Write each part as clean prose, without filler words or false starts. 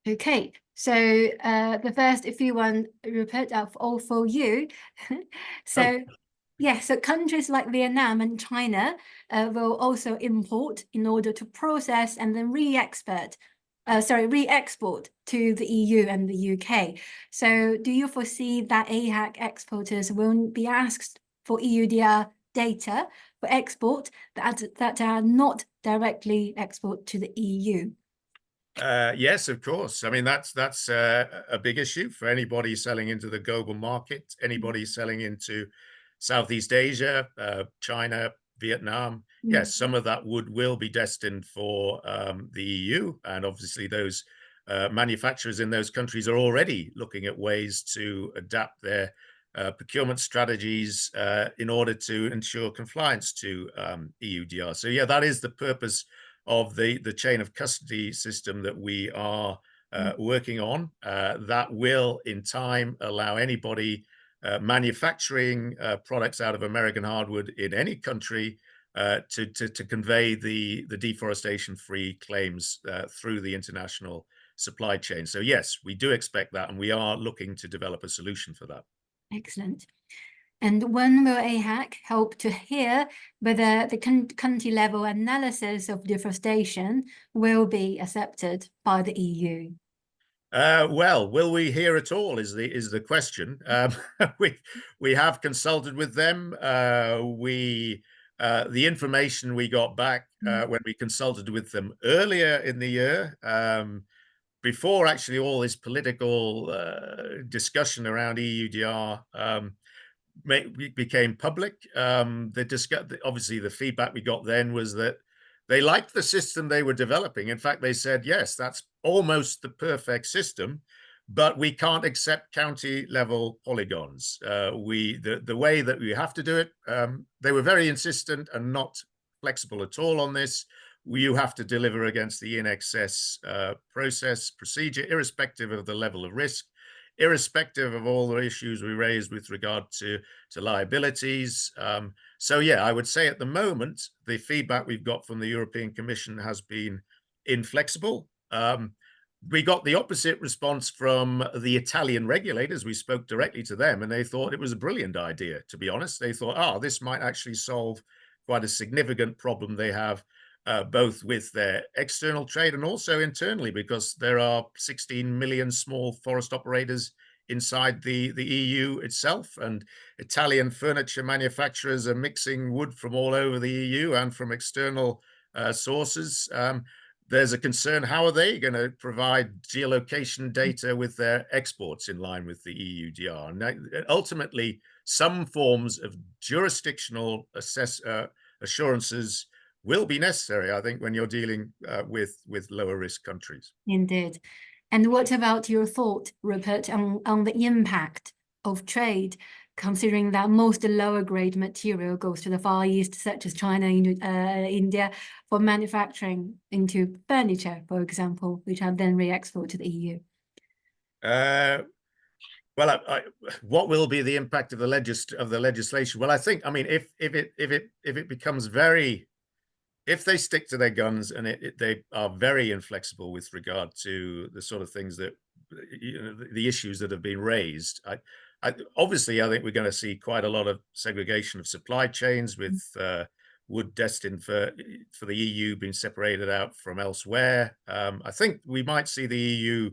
Okay, so the first few one Rupert are all for you. Oh, So yeah, so countries like Vietnam and China will also import in order to process and then re-export to the EU and the UK. So do you foresee that AHAC exporters will be asked for EUDR data for export that are not directly export to the EU? yes, of course. I mean, that's a big issue for anybody selling into the global market, anybody selling into Southeast Asia, China, Vietnam. Mm. Yes, some of that will be destined for the EU, and obviously those manufacturers in those countries are already looking at ways to adapt their procurement strategies in order to ensure compliance to EUDR. So yeah, that is the purpose of the chain of custody system that we are working on. That will, in time, allow anybody manufacturing products out of American hardwood in any country to convey the deforestation-free claims through the international supply chain. So yes, we do expect that, and we are looking to develop a solution for that. Excellent. And when will AHAC help to hear whether the country level analysis of deforestation will be accepted by the EU? Well, will we hear at all is the question. We we have consulted with them. We The information we got back when we consulted with them earlier in the year, before actually all this political discussion around EUDR became public. Obviously the feedback we got then was that they liked the system they were developing. In fact, they said, yes, that's almost the perfect system, but we can't accept county level polygons. The way that we have to do it, they were very insistent and not flexible at all on this. You have to deliver against the in excess procedure, irrespective of the level of risk, irrespective of all the issues we raised with regard to liabilities. So yeah, I would say at the moment, the feedback we've got from the European Commission has been inflexible. We got the opposite response from the Italian regulators. We spoke directly to them, and they thought it was a brilliant idea, to be honest. They thought, oh, this might actually solve quite a significant problem they have, both with their external trade and also internally, because there are 16 million small forest operators inside the EU itself, and Italian furniture manufacturers are mixing wood from all over the EU and from external sources. There's a concern, how are they going to provide geolocation data with their exports in line with the EUDR? And ultimately, some forms of jurisdictional assurances will be necessary, I think, when you're dealing with lower risk countries. Indeed. And what about your thought, Rupert, on the impact of trade, considering that most lower grade material goes to the Far East, such as China, India, for manufacturing into furniture, for example, which are then re-exported to the EU? Uh, well, what will be the impact of the legislation? Well, I think, I mean, if it becomes very, if they stick to their guns and they are very inflexible with regard to the sort of things that, you know, the issues that have been raised, obviously I think we're going to see quite a lot of segregation of supply chains with wood destined for the EU being separated out from elsewhere. I think we might see the EU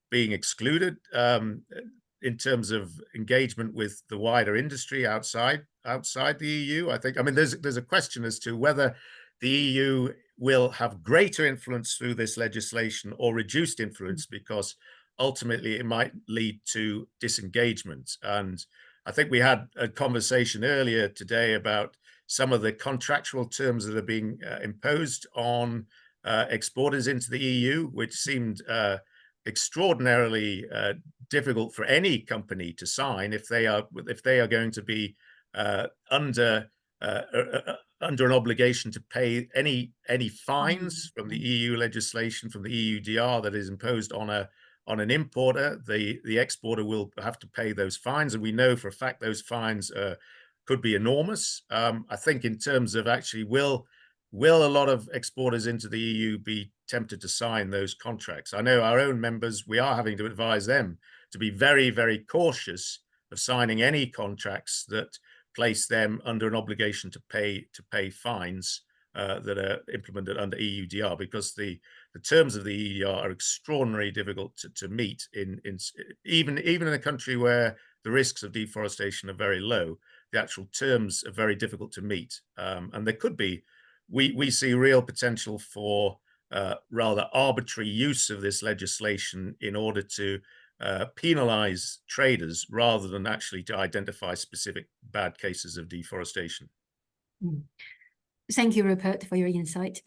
being excluded in terms of engagement with the wider industry outside the EU. I think, I mean, there's a question as to whether the EU will have greater influence through this legislation or reduced influence, because ultimately it might lead to disengagement. And I think we had a conversation earlier today about some of the contractual terms that are being imposed on exporters into the EU, which seemed extraordinarily difficult for any company to sign if they are going to be under under an obligation to pay any fines from the EU legislation, from the EUDR that is imposed on an importer. The exporter will have to pay those fines, and we know for a fact those fines could be enormous. I think in terms of actually, will will a lot of exporters into the EU be tempted to sign those contracts? I know our own members, we are having to advise them to be very, very cautious of signing any contracts that place them under an obligation to pay fines that are implemented under EUDR, because the terms of the EUDR are extraordinarily difficult to meet even in a country where the risks of deforestation are very low. The actual terms are very difficult to meet, and there could be. We see real potential for rather arbitrary use of this legislation in order to penalize traders rather than actually to identify specific bad cases of deforestation. Thank you, Rupert, for your insight.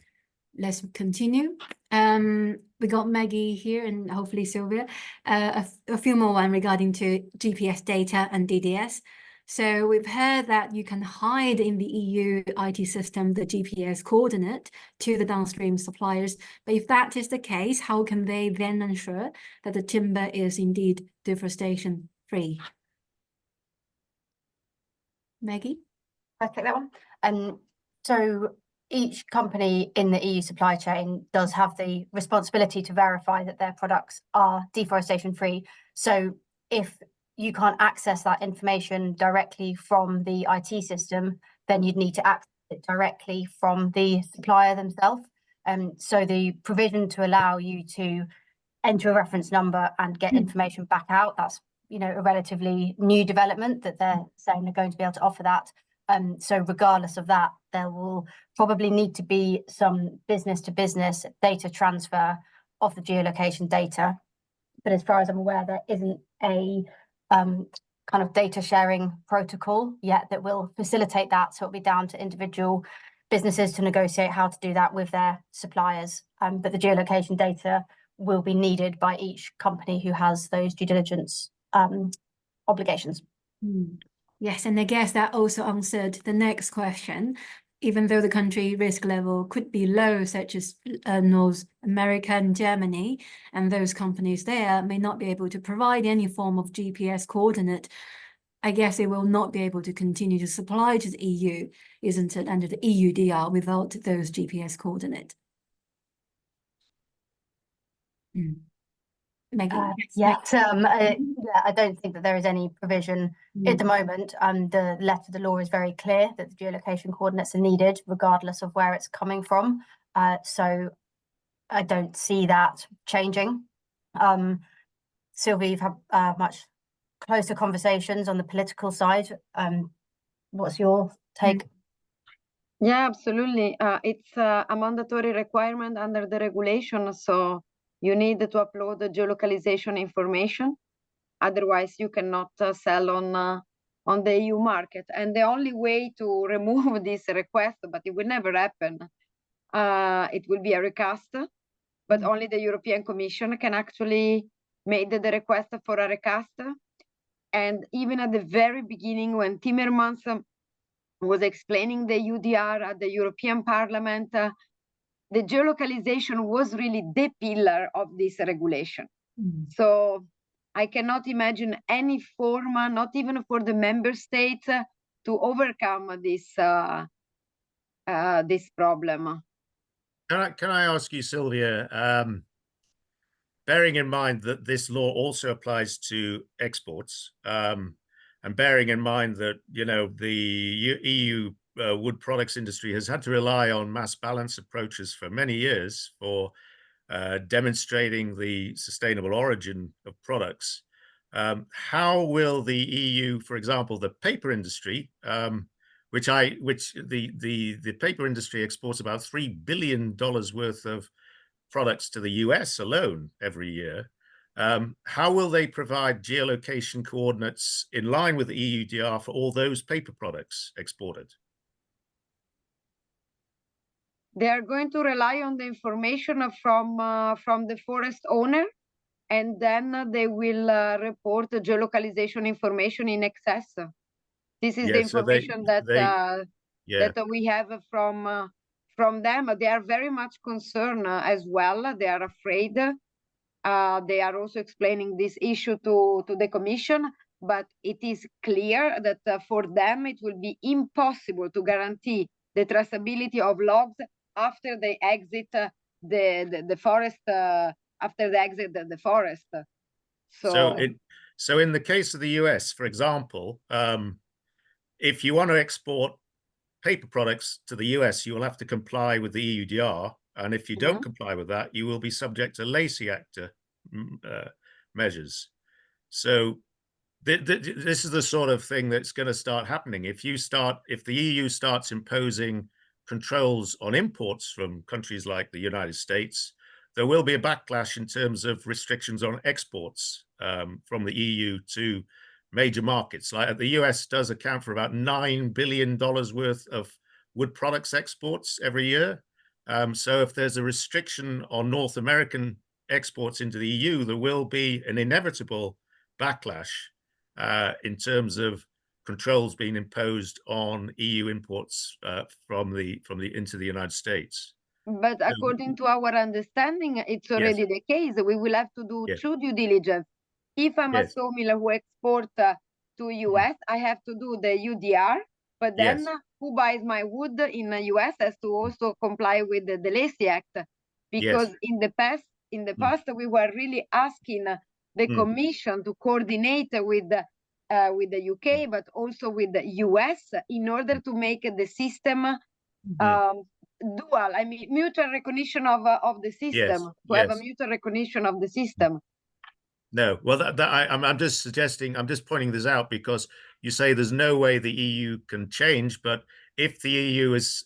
Let's continue. We got Maggie here and hopefully Sylvia. A few more one regarding to GPS data and DDS. So we've heard that you can hide in the EU IT system the GPS coordinate to the downstream suppliers. But if that is the case, how can they then ensure that the timber is indeed deforestation free? Maggie? I take that one. So each company in the EU supply chain does have the responsibility to verify that their products are deforestation free. So if you can't access that information directly from the IT system, then you'd need to access it directly from the supplier themselves. So the provision to allow you to enter a reference number and get information back out, that's a relatively new development that they're saying they're going to be able to offer that. So regardless of that, there will probably need to be some business-to-business data transfer of the geolocation data. But as far as I'm aware, there isn't a kind of data sharing protocol yet that will facilitate that. So it'll be down to individual businesses to negotiate how to do that with their suppliers. But the geolocation data will be needed by each company who has those due diligence obligations. Yes, and I guess that also answered the next question. Even though the country risk level could be low, such as North America and Germany, and those companies there may not be able to provide any form of GPS coordinate, I guess they will not be able to continue to supply to the EU, isn't it, under the EUDR without those GPS coordinate? Maggie, yes, I don't think that there is any provision at the moment. The letter of the law is very clear that the geolocation coordinates are needed regardless of where it's coming from. So I don't see that changing. Sylvie, you've had much closer conversations on the political side. What's your take? Yeah, absolutely. It's a mandatory requirement under the regulation. So you need to upload the geolocalization information. Otherwise, you cannot sell on the EU market. And the only way to remove this request, but it will never happen, it will be a recast. But only the European Commission can actually make the request for a recast. And even at the very beginning, when Timmermans was explaining the EUDR at the European Parliament, the geolocalization was really the pillar of this regulation. So I cannot imagine any form, not even for the member states, to overcome this this problem. Can I ask you, Sylvia, bearing in mind that this law also applies to exports, and bearing in mind that, the EU wood products industry has had to rely on mass balance approaches for many years for demonstrating the sustainable origin of products, how will the EU, for example, the paper industry, which the paper industry exports about $3 billion worth of products to the US alone every year, how will they provide geolocation coordinates in line with the EUDR for all those paper products exported? They are going to rely on the information from the forest owner, and then they will report the geolocalization information in excess. This is the information that we have from them. They are very much concerned as well. They are afraid. They are also explaining this issue to the Commission, but it is clear that for them it will be impossible to guarantee the traceability of logs after they exit the forest, after they exit the forest. So in the case of the US, for example, if you want to export paper products to the US, you will have to comply with the EUDR. And if you don't comply with that, you will be subject to Lacey Act measures. So this is the sort of thing that's going to start happening. If the EU starts imposing controls on imports from countries like the United States, there will be a backlash in terms of restrictions on exports from the EU to major markets. Like the US does account for about $9 billion worth of wood products exports every year. So if there's a restriction on North American exports into the EU, there will be an inevitable backlash in terms of controls being imposed on EU imports into the United States. But according to our understanding, it's already the case. We will have to do true due diligence. If I'm a sawmill who export to US, I have to do the EUDR, but then who buys my wood in the US has to also comply with the Lacey Act, because in the past we were really asking the Commission to coordinate with the UK, but also with the US in order to make the system dual. I mean, mutual recognition of the system. Have a mutual recognition of the system. No, well, I'm just suggesting, I'm just pointing this out because you say there's no way the EU can change, but if the EU is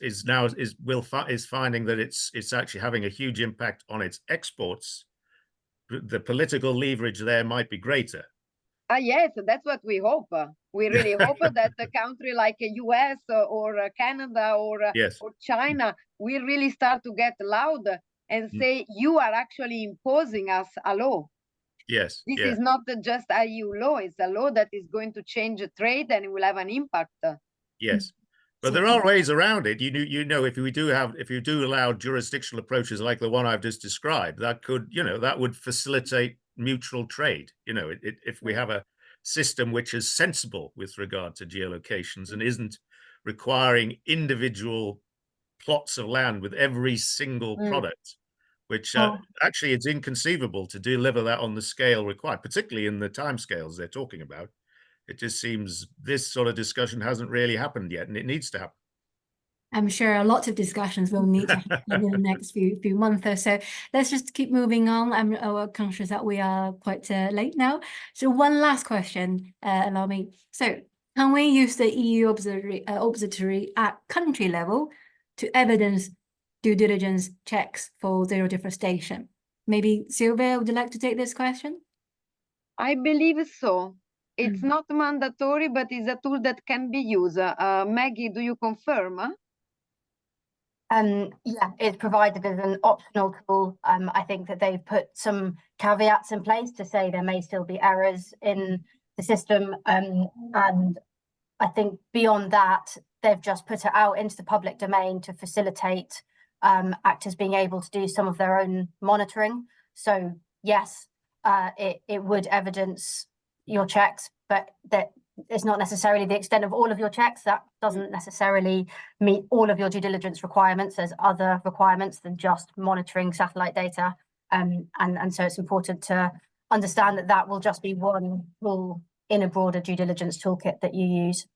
finding that it's actually having a huge impact on its exports, the political leverage there might be greater. Yes, that's what we hope. We really hope that a country like US or Canada or China will really start to get loud and say, you are actually imposing us a law. This is not just a EU law, it's a law that is going to change trade and it will have an impact. Yes. But there are ways around it. You know, if you do allow jurisdictional approaches like the one I've just described, that could, that would facilitate mutual trade. If we have a system which is sensible with regard to geolocations and isn't requiring individual plots of land with every single product, which actually it's inconceivable to deliver that on the scale required, particularly in the timescales they're talking about. It just seems this sort of discussion hasn't really happened yet, and it needs to happen. I'm sure a lot of discussions will need to happen in the next few months or so. Let's just keep moving on. I'm conscious that we are quite late now. So one last question, allow me. So can we use the EU observatory at country level to evidence due diligence checks for zero deforestation? Maybe Sylvia, would you like to take this question? I believe so. It's not mandatory, but it's a tool that can be used. Maggie, do you confirm? Yeah, it's provided as an optional tool. I think that they've put some caveats in place to say there may still be errors in the system. And I think beyond that, they've just put it out into the public domain to facilitate actors being able to do some of their own monitoring. So yes, it would evidence your checks, but that it's not necessarily the extent of all of your checks. That doesn't necessarily meet all of your due diligence requirements. There's other requirements than just monitoring satellite data. And so it's important to understand that will just be one rule in a broader due diligence toolkit that you use.